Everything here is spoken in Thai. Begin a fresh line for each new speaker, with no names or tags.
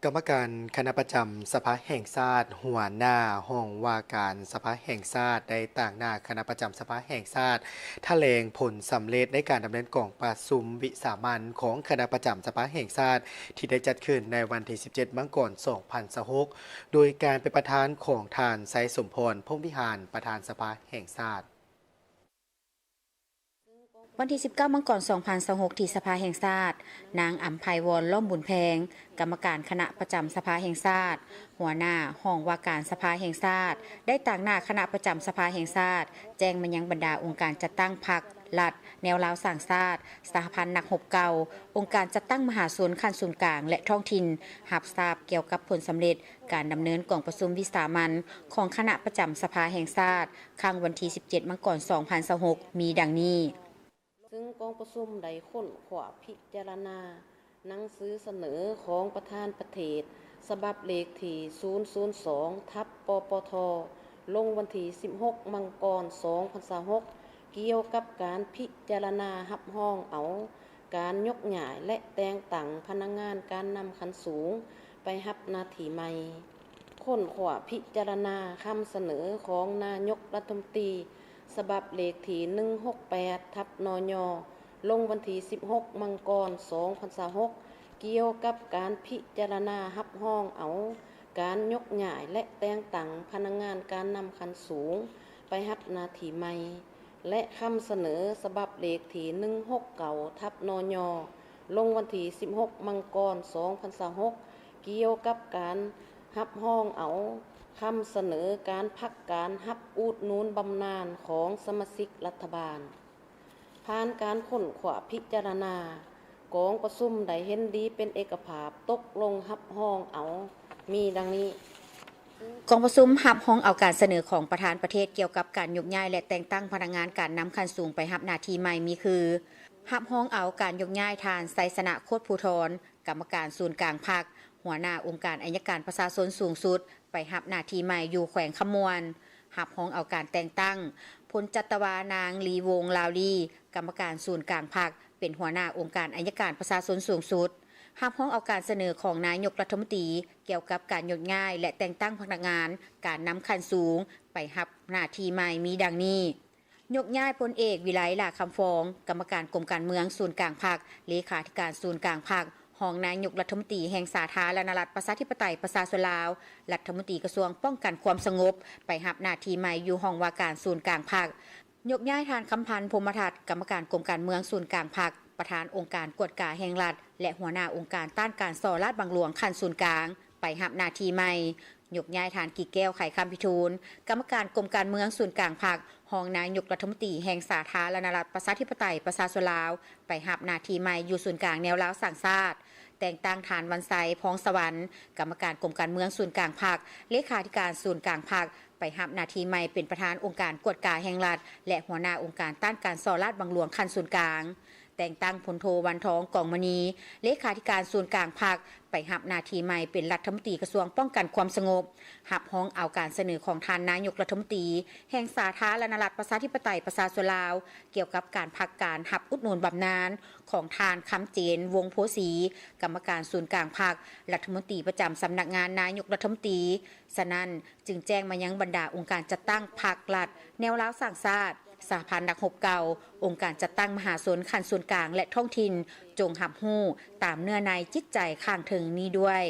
กรรมการคณะประจำสภาแห่งชาติหัวหน้าห้องว่าการสภาแห่งชาติได้ต่างหน้าคณะประจำสภาแห่งชาติแถลงผลสำเร็จในการดำเนินกองประชุมวิสามัญของคณะประจำสภาแห่งชาติที่ได้จัดขึ้นในวันที่ 17 มกราคม 2026 โดยการเป็นประธานของทานไซสมพร พงษ์วิหารประธานสภาแห่งชาติ
วันที่ 19 มกราคม 2026 ที่สภาแห่งชาตินางอำไพวร ล่มบุญแพงกรรมการคณะประจำสภาแห่งชาติหัวหน้าห้องว่าการสภาแห่งชาติได้ต่างหน้าคณะประจำสภาแห่งชาติแจ้งมายังบรรดาองค์การจัดตั้งพรรครัฐแนวราวสร้างชาติสหพันธ์นักรบเก่าองค์การจัดตั้งมหาชนขั้นศูนย์กลางและท้องถิ่นรับทราบเกี่ยวกับผลสำเร็จการดำเนินกองประชุมวิสามัญของคณะประจำสภาแห่งชาติครั้งวันที่ 17 มกราคม 2026 มีดังนี้
ซึ่งกองประชุมได้ค้นคว้าพิจารณาหนังสือเสนอของประธานประเทศฉบับเลขที่ 002/ปปท ลงวันที่ 16 มกราคม 2026 เกี่ยวกับการพิจารณารับรองเอาการยกย้ายและแต่งตั้งพนักงานการนำขั้นสูงไปรับหน้าที่ใหม่ค้นคว้าพิจารณาคำเสนอของนายกรัฐมนตรีฉบับเลขที่ 168/นย.ลงวันที่ 16 มกราคม 2026 เกี่ยวกับการพิจารณารับรองเอาการยกย้ายและแต่งตั้งพนักงานการนำขั้นสูงไปรับหน้าที่ใหม่และคำเสนอฉบับเลขที่ 169/นย.ลงวันที่ 16 มกราคม 2026 เกี่ยวกับการรับรองเอาคำเสนอการพักการรับอุดหนุนบำนาญของสมาชิกรัฐบาลผ่านการค้นคว้าพิจารณากองประชุมได้เห็นดีเป็นเอกภาพตกลงรับรองเอามีดังนี้
กองประชุมรับรองเอาการเสนอของประธานประเทศเกี่ยวกับการยกย้ายและแต่งตั้งพนักงานการนำขั้นสูงไปรับหน้าที่ใหม่มีคือรับรองเอาการยกย้ายทานไซสนะโคตรภูธรกรรมการศูนย์กลางพรรคหัวหน้าองค์การอัยการประชาชนสูงสุดไปรับหน้าที่ใหม่อยู่แขวงขมวนรับรองเอาการแต่งตั้งพลจัตวานางลีวงลาวลีกรรมการศูนย์กลางพรรคเป็นหัวหน้าองค์การอัยการประชาชนสูงสุดรับรองเอาการเสนอของนายกรัฐมนตรีเกี่ยวกับการยกย้ายและแต่งตั้งพนักงานการนำขั้นสูงไปรับหน้าที่ใหม่มีดังนี้ยกย้ายพลเอกวิไลลาคำฟองกรรมการกรมการเมืองศูนย์กลางพรรคเลขาธิการศูนย์กลางพรรครองนายกรัฐมนตรีแห่งสาธารณรัฐประชาธิปไตยประชาชนลาวรัฐมนตรีกระทรวงป้องกันความสงบไปรับหน้าที่ใหม่อยู่ห้องว่าการศูนย์กลางพรรคยกย้ายทานคำพันธ์พรหมทัศน์กรรมการกรมการเมืองศูนย์กลางพรรคประธานองค์การกวดกาแห่งรัฐและหัวหน้าองค์การต้านการส่อราชบังหลวงขั้นศูนย์กลางไปรับหน้าที่ใหม่ยกย้ายทานกี่แก้วไข่คำพิทูลกรรมการกรมการเมืองศูนย์กลางพรรครองนายกรัฐมนตรีแห่งสาธารณรัฐประชาธิปไตยประชาชนลาวไปรับหน้าที่ใหม่อยู่ศูนย์กลางแนวลาวสร้างชาติแต่งตั้งฐานวันไซพองสวรรค์กรรมการกรมการเมืองศูนย์กลางพรรคเลขาธิการศูนย์กลางพรรคไปรับหน้าที่ใหม่เป็นประธานองค์การกวดกาแห่งรัฐและหัวหน้าองค์การต้านการส่อราชบังหลวงขั้นศูนย์กลางแต่งตั้งพลโทวันทองกองมณีเลขาธิการศูนย์กลางพรรคไปรับหน้าที่ใหม่เป็นรัฐมนตรีกระทรวงป้องกันความสงบรับรองเอาการเสนอของทานนายกรัฐมนตรีแห่งสาธารณรัฐประชาธิปไตยประชาชนลาวเกี่ยวกับการพักการรับอุดหนุนบำนาญของทานคำเจนวงโพสีกรรมการศูนย์กลางพรรครัฐมนตรีประจำสำนักงานนายกรัฐมนตรีฉะนั้นจึงแจ้งมายังบรรดาองค์การจัดตั้งพรรครัฐแนวลาวสร้างชาติสหพันธ์นักรบเก่าองค์การจัดตั้งมหาชนขั้นศูนย์กลางและท้องถิ่นจงรับรู้ตามเนื้อในจิตใจข้างถึงนี้ด้วย